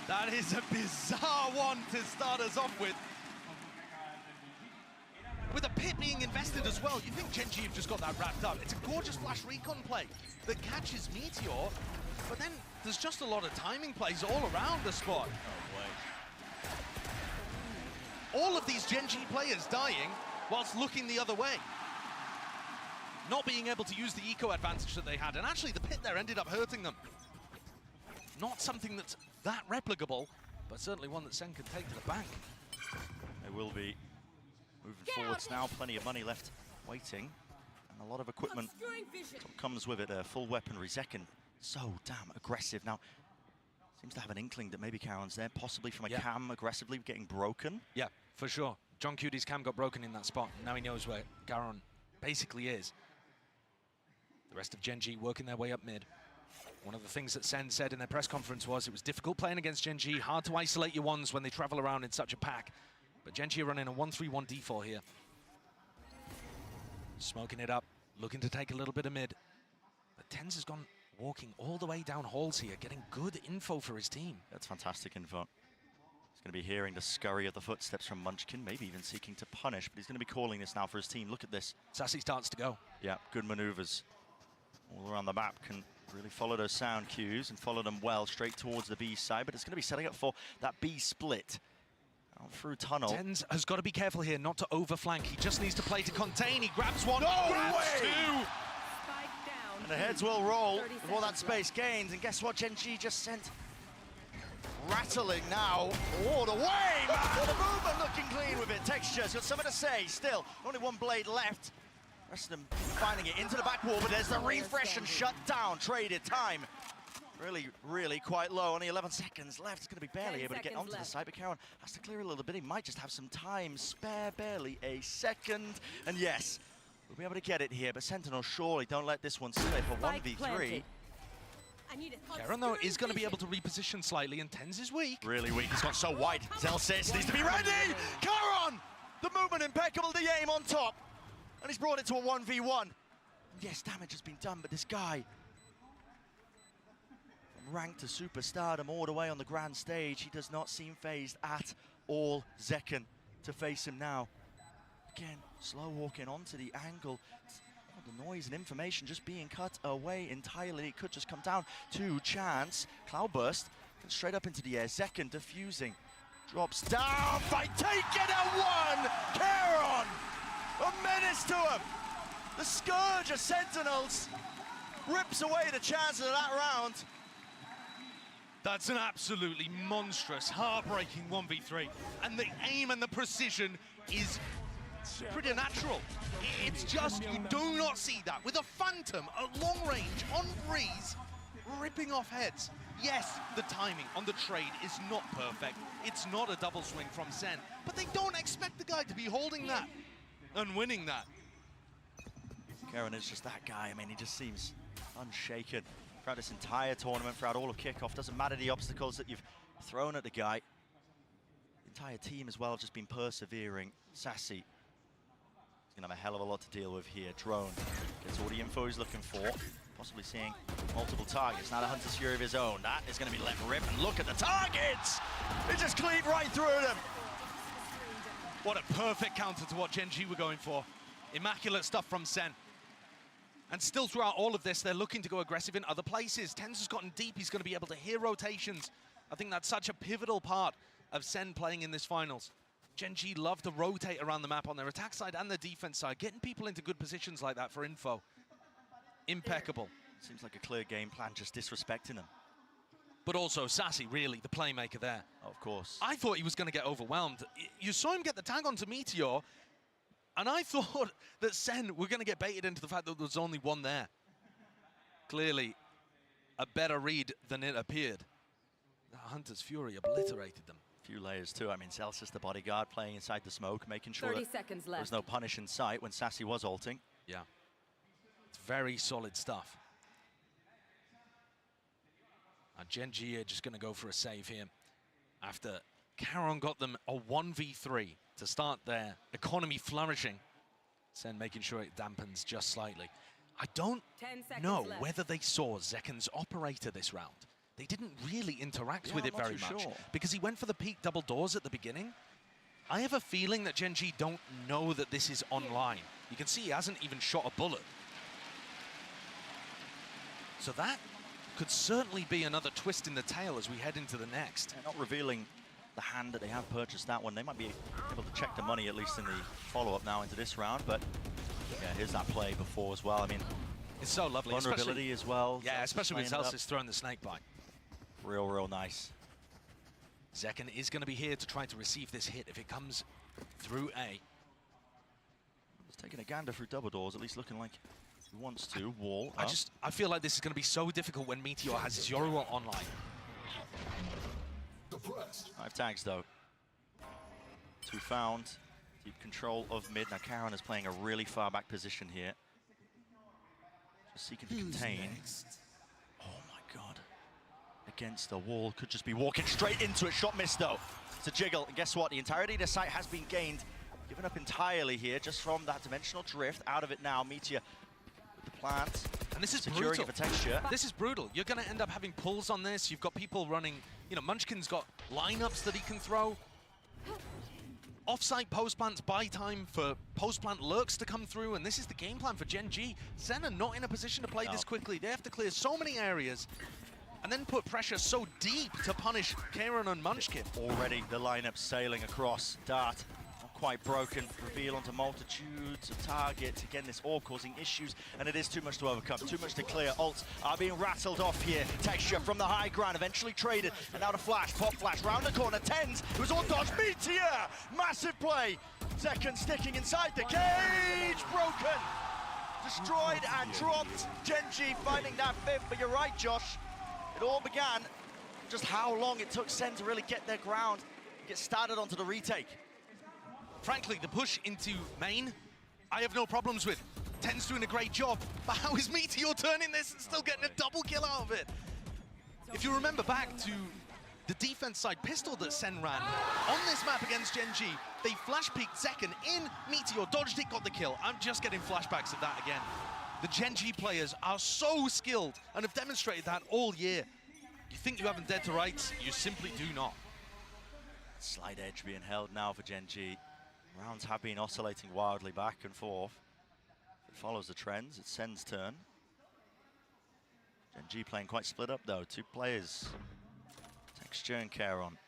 That is a bizarre one to start us off with. With a pit being invested as well, you think Gen.G have just got that wrapped up. It's a gorgeous flash recon play that catches Meteor, but then there's just a lot of timing plays all around the spot. Oh, wait. All of these Gen.G players dying whilst looking the other way. Not being able to use the eco advantage that they had, and actually the pit there ended up hurting them. Not something that's that replicable, but certainly one that SEN can take to the bank. They will be moving forwards now, plenty of money left waiting, and a lot of equipment comes with it, full weaponry. Zekken, so damn aggressive. Now, seems to have an inkling that maybe Karon's there, possibly from a cam aggressively getting broken. Yeah, for sure. John Cudy's cam got broken in that spot. Now he knows where Karon basically is. The rest of Gen.G working their way up mid. One of the things that SEN said in their press conference was it was difficult playing against Gen.G, hard to isolate your ones when they travel around in such a pack. But Gen.G are running a 1-3-1 default here. Smoking it up, looking to take a little bit of mid. But TenZ has gone walking all the way down halls here, getting good info for his team. That's fantastic info. He's going to be hearing the scurry of the footsteps from Munchkin, maybe even seeking to punish, but he's going to be calling this now for his team. Look at this. Sassy starts to go. Yeah, good maneuvers all around the map. Can really follow those sound cues and follow them well straight towards the B side, but it's going to be setting up for that B split. Out through tunnel. TenZ has got to be careful here not to overflank. He just needs to play to contain. He grabs one, no grabs way! two. And the heads will roll before that space gains. And guess what? Gen.G just sent rattling now all the way, man! The movement looking clean with it. Texture's got something to say still. Only one blade left. Rest of them finding it into the back wall, but there's the refresh and shut down. Traded time. Really, really quite low. Only 11 seconds left. It's going to be barely able to get onto the side, but Karon has to clear a little bit. He might just have some time spare, barely a second. And yes, we'll be able to get it here, but Sentinel surely don't let this one slip. A 1v3. Karon, though, is going to be able to reposition slightly, and TenZ is weak. Really weak. He's got so wide. Zelsis needs to be ready. Karon! The movement impeccable, the aim on top. And he's brought it to a 1v1. Yes, damage has been done, but this guy, from rank to superstardom all the way on the grand stage, he does not seem phased at all. Zekken to face him now. Again, slow walking onto the angle. The noise and information just being cut away entirely. It could just come down to chance. Cloudburst comes straight up into the air. Zekken defusing. Drops down. Fight taken at one. Karon, a menace to him. The scourge of Sentinels rips away the chances of that round. That's an absolutely monstrous, heartbreaking 1v3. And the aim and the precision is pretty natural. It's just, you do not see that. With a Phantom at long range, on breeze, ripping off heads. Yes, the timing on the trade is not perfect. It's not a double swing from SEN, but they don't expect the guy to be holding that and winning that. Karon is just that guy. I mean, he just seems unshaken throughout this entire tournament, throughout all of kickoff. Doesn't matter the obstacles that you've thrown at the guy. The entire team as well have just been persevering. Sassy gonna have a hell of a lot to deal with here. Drone gets all the info he's looking for, possibly seeing multiple targets. Now the Hunter's Fury of his own. That is gonna be let rip, and look at the targets! It just cleaved right through them. What a perfect counter to what Gen.G were going for. Immaculate stuff from SEN. And still throughout all of this, they're looking to go aggressive in other places. TenZ has gotten deep, he's gonna be able to hear rotations. I think that's such a pivotal part of SEN playing in this finals. Gen.G love to rotate around the map on their attack side and their defense side, getting people into good positions like that for info. Impeccable. Seems like a clear game plan, just disrespecting them. But also Sassy, really, the playmaker there. Oh, of course. I thought he was going to get overwhelmed. You saw him get the tag onto Meteor, and I thought that SEN were going to get baited into the fact that there was only one there. Clearly, a better read than it appeared. The Hunter's Fury obliterated them. Few layers too. I mean, Celsius, the bodyguard, playing inside the smoke, making sure 30 that seconds there left. was no punish in sight when Sassy was ulting. Yeah. It's very solid stuff. Gen.G are just going to go for a save here after Karon got them a 1v3 to start their economy flourishing. SEN making sure it dampens just slightly. I don't know whether they saw Zekken's operator this round, they didn't really interact Yeah, with I'm it not very too much. sure. Because he went for the peak double doors at the beginning. I have a feeling that Gen G don't know that this is online. You can see he hasn't even shot a bullet. So that could certainly be another twist in the tail as we head into the next. They're not revealing the hand that they have purchased that one. They might be able to check the money, at least in the follow-up now into this round, but yeah, here's that play before as well. I mean, it's so lovely. Vulnerability as well. Yeah, especially with Zelsis Zelsis throwing the snake bite. Real nice. Zekken is going to be here to try to receive this hit if it comes through A. He's taking a gander through double doors, at least looking like he wants to. Wall up. I feel like this is going to be so difficult when Meteor has his Yoru online. 5 tags though. 2 found. Deep control of mid. Now Karen is playing a really far back position here. Just seeking to contain. Oh my god. Against the wall. Could just be walking straight into it. Shot missed though. It's a jiggle. And guess what? The entirety of the site has been gained. Given up entirely here just from that dimensional drift. Out of it now. Meteor with the plant. And this is securing brutal. it for texture. This is brutal. You're going to end up having pulls on this. You've got people running, you know, Munchkin's got lineups that he can throw. Offsite post-plants buy time for post-plant lurks to come through, and this is the game plan for Gen G. SEN are not in a position to play this quickly. They have to clear so many areas and then put pressure so deep to punish Karen and Munchkin. Already the lineup sailing across. Dart not quite broken. Reveal onto multitudes of targets. Again, this all causing issues, and it is too much to overcome, too much to clear. Ults are being rattled off here. Texture from the high ground, eventually traded, and now the flash, pop flash, round the corner, tens. It was all dodge. Meteor! Massive play. Second sticking inside the cage, broken. Destroyed and dropped. Gen G finding that fifth, but you're right, Josh. It all began just how long it took SEN to really get their ground, get started onto the retake. Frankly, the push into main, I have no problems with. Ten's doing a great job, but how is Meteor turning this and still getting a double kill out of it? If you remember back to the defense side pistol that SEN ran on this map against Gen G, they flash peeked Zekken in, Meteor dodged it, got the kill. I'm just getting flashbacks of that again. The Gen G players are so skilled and have demonstrated that all year. You think you haven't dead to rights, you simply do not. Slight edge being held now for Gen G. Rounds have been oscillating wildly back and forth. It follows the trends, it's SEN's turn. Gen G playing quite split up though, 2 players. Texture and Karen.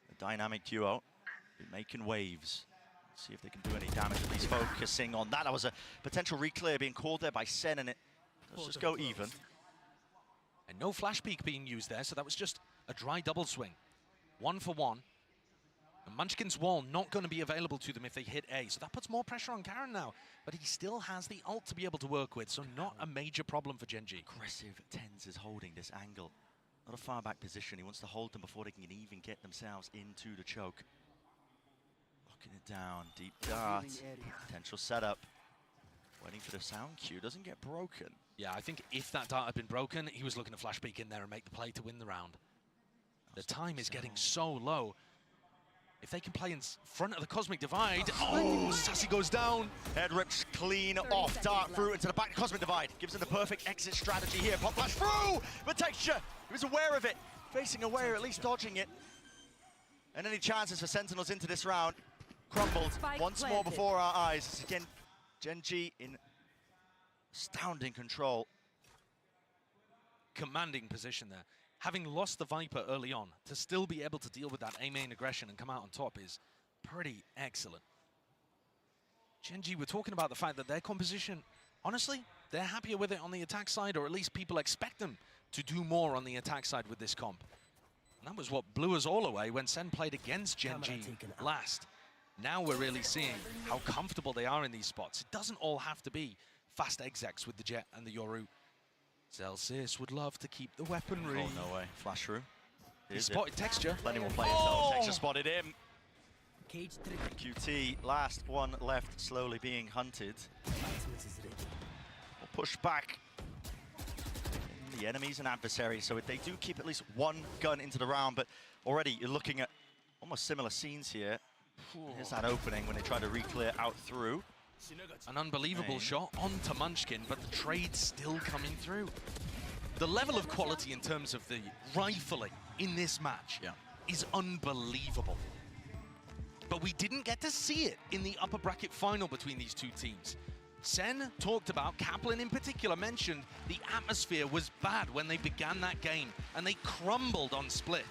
A dynamic duo, making waves. See if they can do any damage, at least focusing on that. That was a potential reclear being called there by SEN, and it does just go even. And no flash peek being used there, so that was just a dry double swing. 1 for 1. And Munchkin's wall not going to be available to them if they hit A, so that puts more pressure on Karen now. But he still has the ult to be able to work with, so not a major problem for Gen G. Aggressive Tens is holding this angle. Not a far back position, he wants to hold them before they can even get themselves into the choke. Locking it down, deep dart, potential setup. Waiting for the sound cue, doesn't get broken. Yeah, I think if that dart had been broken, he was looking to flash peek in there and make the play to win the round. The time is getting so low. If they can play in front of the Cosmic Divide, oh, Sassy goes down. Head rips clean off, dart through into the back Cosmic Divide. Gives him the perfect exit strategy here. Pop flash through, but Texture, he was aware of it. Facing away, or at least dodging it. And any chances for Sentinels into this round crumbled once more before our eyes. Again, Gen G in astounding control. Commanding position there. Having lost the Viper early on, to still be able to deal with that A-main aggression and come out on top is pretty excellent. Gen G, we're talking about the fact that their composition, honestly, they're happier with it on the attack side, or at least people expect them to do more on the attack side with this comp. And that was what blew us all away when SEN played against Gen G last. Now we're really seeing how comfortable they are in these spots. It doesn't all have to be fast execs with the Jet and the Yoru. Zelsis would love to keep the weaponry. Oh, no way. Flash through. He spotted Texture. Plenty more players though. Texture spotted him. QT, last one left, slowly being hunted. We'll push back. The enemies and adversaries, so they do keep at least 1 gun into the round, but already you're looking at almost similar scenes here. Here's that opening when they try to re-clear out through. An unbelievable shot onto Munchkin, but the trade's still coming through. The level of quality in terms of the rifling in this match is unbelievable. But we didn't get to see it in the upper bracket final between these two teams. SEN talked about, Kaplan in particular mentioned, the atmosphere was bad when they began that game, and they crumbled on split.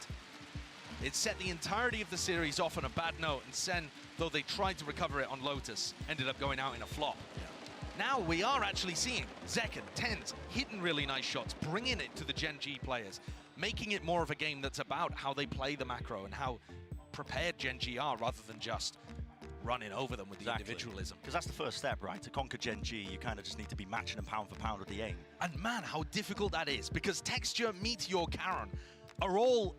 It set the entirety of the series off on a bad note, and SEN, though they tried to recover it on Lotus, ended up going out in a flop. Now we are actually seeing Zekken, TenZ, hitting really nice shots, bringing it to the Gen G players, making it more of a game that's about how they play the macro and how prepared Gen G are, rather than just running over them with the individualism. Because that's the first step, right? To conquer Gen G, you kind of just need to be matching them pound for pound with the aim. And man, how difficult that is, because Texture, Meteor, Karon are all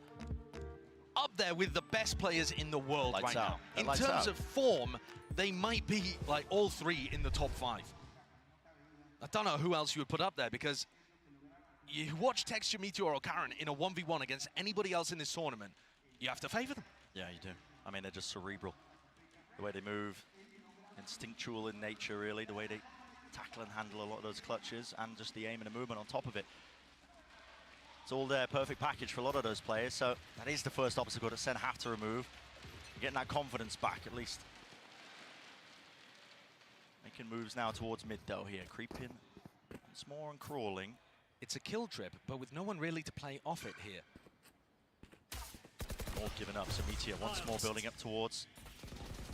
up there with the best players in the world right now. In terms of form, they might be like all three in the top 5. I don't know who else you would put up there, because you watch Texture, Meteor, or Karon in a 1v1 against anybody else in this tournament, you have to favor them. Yeah, you do. I mean, they're just cerebral. The way they move, instinctual in nature, really. The way they tackle and handle a lot of those clutches, and just the aim and the movement on top of it. It's all there, perfect package for a lot of those players. So that is the first obstacle that SEN have to remove. Getting that confidence back, at least. Making moves now towards mid, though, here. Creeping once more and crawling. It's a kill trip, but with no one really to play off it here. All given up, so Meteor once more building up towards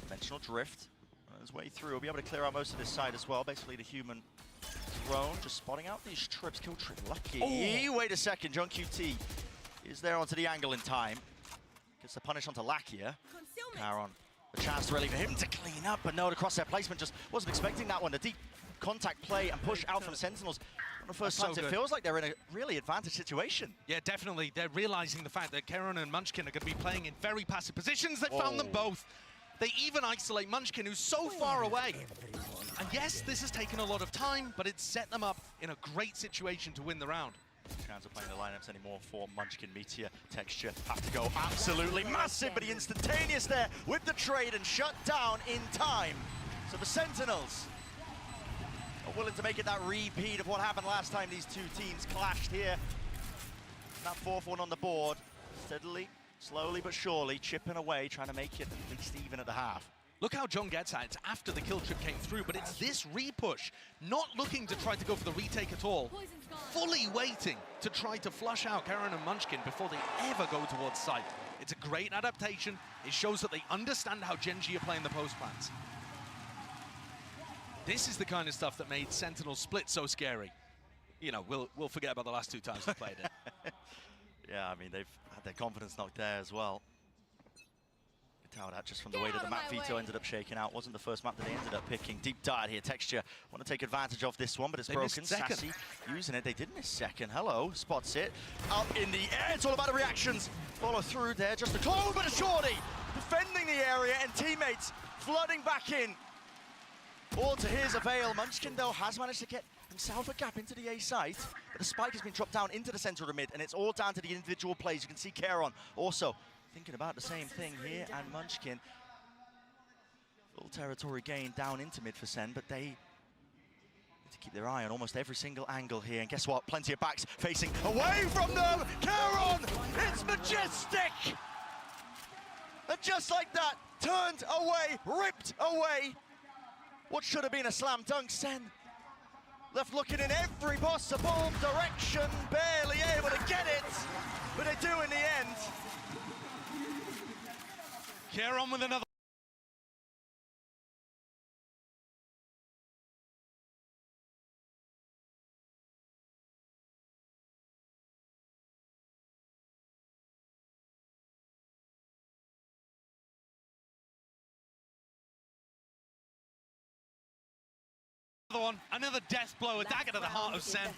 Dimensional Drift. On his way through, he'll be able to clear out most of this side as well. Basically, the human drone just spotting out these trips. Kill trip, lucky. Oh. Wait a second, John QT is there onto the angle in time. Gets the punish onto Lakia. Karon, a chance really for him to clean up, but no, the crosshair placement just wasn't expecting that one. The deep contact play and push out from Sentinels. On the first times, it feels like they're in a really advantaged situation. Yeah, definitely. They're realizing the fact that Karon and Munchkin are going to be playing in very passive positions. They found them both. They even isolate Munchkin, who's so far away. And yes, this has taken a lot of time, but it's set them up in a great situation to win the round. Chance of playing the lineups anymore for Munchkin. Meteor, Texture have to go absolutely massive, but he instantaneous there with the trade and shut down in time. So the Sentinels are willing to make it that repeat of what happened last time these two teams clashed here. That fourth one on the board, steadily, slowly but surely, chipping away, trying to make it at least even at the half. Look how John gets at it. It's after the kill trip came through, but it's this re-push, not looking to try to go for the retake at all, fully waiting to try to flush out Karon and Munchkin before they ever go towards site. It's a great adaptation. It shows that they understand how Gen G are playing the post plans. This is the kind of stuff that made Sentinel Split so scary. You know, we'll forget about the last 2 times we played it. Yeah, I mean, they've had their confidence knocked there as well. Tell that just from the way that the map veto ended up shaking out. Wasn't the first map that they ended up picking. Deep Dart here, Texture want to take advantage of this one, but it's broken. Sassy using it. They did miss second. Hello, spots it. Up in the air. It's all about the reactions. Follow through there, just a close, but a shorty. Defending the area and teammates flooding back in. All to his avail. Munchkin, though, has managed to get himself a gap into the A site, but the spike has been dropped down into the center of the mid, and it's all down to the individual plays. You can see Karon also thinking about the same thing here, and Munchkin. Full territory gain down into mid for SEN, but they need to keep their eye on almost every single angle here. And guess what? Plenty of backs facing away from them. Karon, it's majestic! And just like that, turned away, ripped away. What should have been a slam dunk, SEN left looking in every possible direction, barely able to get it, but they do in the end. Karon with another. Another death blow, a dagger to the heart of SEN.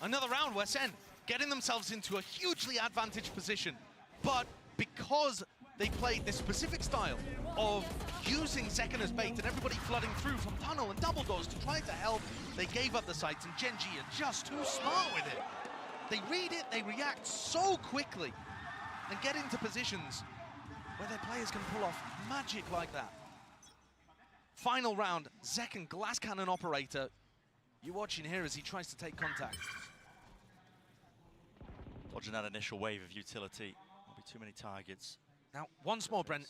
Another round where SEN getting themselves into a hugely advantaged position, but because they played this specific style of using Zekken as bait and everybody flooding through from tunnel and double doors to try to help, they gave up the sights, and Gen G are just too smart with it. They read it, they react so quickly and get into positions where their players can pull off magic like that. Final round, Zekken, glass cannon operator. You're watching here as he tries to take contact. Dodging that initial wave of utility. There'll be too many targets. Now, once more, Brent,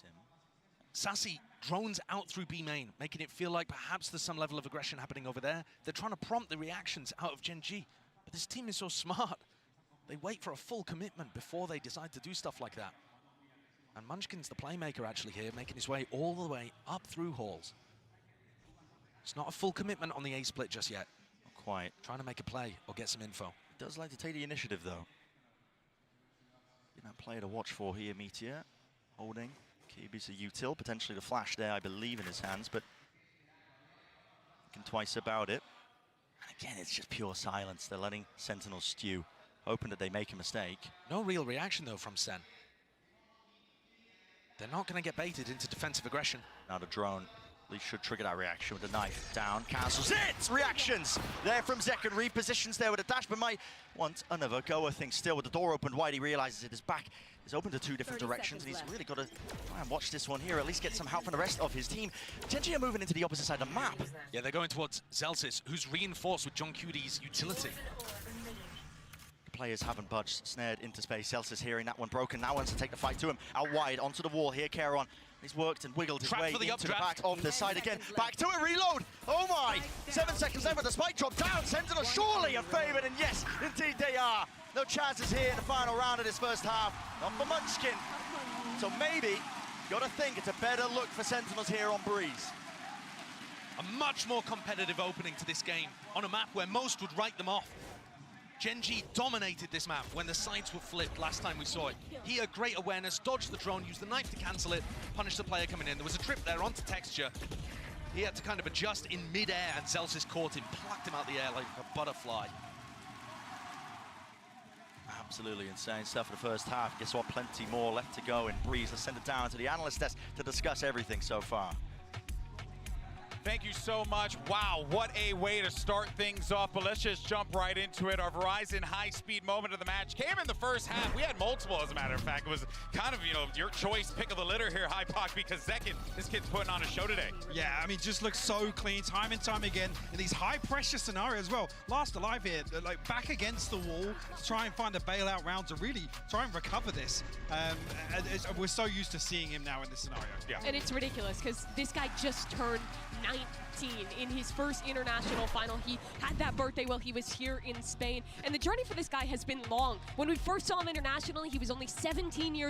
Sassy drones out through B main, making it feel like perhaps there's some level of aggression happening over there. They're trying to prompt the reactions out of Gen G. But this team is so smart. They wait for a full commitment before they decide to do stuff like that. And Munchkin's the playmaker actually here, making his way all the way up through halls. It's not a full commitment on the A split just yet. Not quite. Trying to make a play or get some info. He does like to take the initiative, though. That player to watch for here, Meteor. Holding. Kibi's a util, potentially the flash there, I believe, in his hands, but thinking twice about it. And again, it's just pure silence. They're letting Sentinels stew, hoping that they make a mistake. No real reaction, though, from SEN. They're not going to get baited into defensive aggression. Now the drone at least should trigger that reaction with the knife down. Cancels it! Reactions there from Zekken. Repositions there with a dash, but might want another go. I think still with the door opened wide, he realizes it is back. It's open to two different directions, and he's really got to try and watch this one here, at least get some help from the rest of his team. Gen G are moving into the opposite side of the map. Yeah, they're going towards Zelsis, who's reinforced with John Cudy's utility. The players haven't budged, snared into space. Zelsis hearing that one broken, now wants to take the fight to him. Out wide, onto the wall here, Keron. He's worked and wiggled his way into the back of the side again. Back to it, reload! Oh my! 7 seconds left with the spike drop down. Sentinel surely are favoured, and yes, indeed they are. No chances here in the final round of this first half. Not for Munchkin. So maybe, gotta think it's a better look for Sentinels here on Breeze. A much more competitive opening to this game on a map where most would write them off. Gen G dominated this map when the sides were flipped last time we saw it. He had great awareness, dodged the drone, used the knife to cancel it, punished the player coming in. There was a trip there onto Texture. He had to kind of adjust in mid-air, and Zelsis caught him, plucked him out the air like a butterfly. Absolutely insane stuff for the first half. Guess what? Plenty more left to go in Breeze. Let's send it down to the analyst desk to discuss everything so far. Thank you so much. Wow, what a way to start things off, but let's just jump right into it. Our Verizon high-speed moment of the match came in the first half. We had multiple, as a matter of fact. It was kind of, you know, your choice, pick of the litter here, Hypoc, because Zekken, this kid's putting on a show today. Yeah, I mean, just looks so clean time and time again in these high-pressure scenarios as well. Last alive here, like back against the wall to try and find a bailout round to really try and recover this. We're so used to seeing him now in this scenario. Yeah. And it's ridiculous because this guy just turned 19 in his first international final. He had that birthday while he was here in Spain. And the journey for this guy has been long. When we first saw him internationally, he was only 17 years